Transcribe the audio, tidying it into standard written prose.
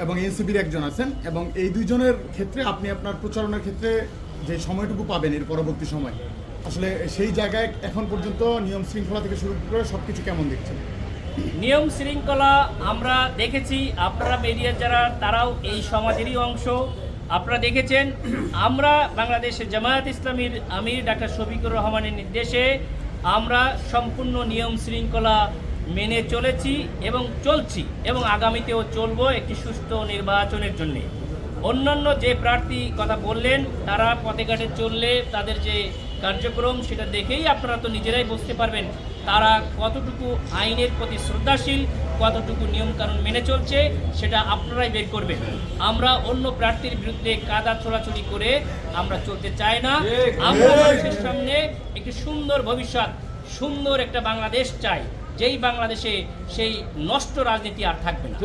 এবং এনসিপির একজন আছেন এবং এই দুইজনের ক্ষেত্রে আপনি আপনার প্রচারণার ক্ষেত্রে যে সময়টুকু পাবেন এর পরবর্তী সময় আসলে সেই জায়গায় এখন পর্যন্ত নিয়ম শৃঙ্খলা থেকে শুরু করে সবকিছু কেমন দেখছেন? নিয়ম শৃঙ্খলা আমরা দেখেছি, আপনারা মিডিয়ার যারা তারাও এই সমাজেরই অংশ। আপনারা দেখেছেন আমরা বাংলাদেশের জামায়াত ইসলামীর আমির ডাক্তার শফিকুর রহমানের নির্দেশে আমরা সম্পূর্ণ নিয়ম শৃঙ্খলা মেনে চলেছি এবং চলছি এবং আগামীতেও চলবো একটি সুষ্ঠু নির্বাচনের জন্যে। অন্যান্য যে প্রার্থী কথা বললেন তারা পথে ঘাটে চললে তাদের যে কার্যক্রম সেটা দেখেই আপনারা তো নিজেরাই বুঝতে পারবেন তারা কতটুকু আইনের প্রতি শ্রদ্ধাশীল, কতটুকু নিয়মকানুন মেনে চলছে সেটা আপনারাই বের করবেন। আমরা অন্য প্রার্থীর বিরুদ্ধে কাদা ছোড়াছুড়ি করে আমরা চলতে চাই না। আমরা মানুষের সামনে একটি সুন্দর ভবিষ্যৎ, সুন্দর একটা বাংলাদেশ চাই, যেই বাংলাদেশে সেই নষ্ট রাজনীতি আর থাকবে না।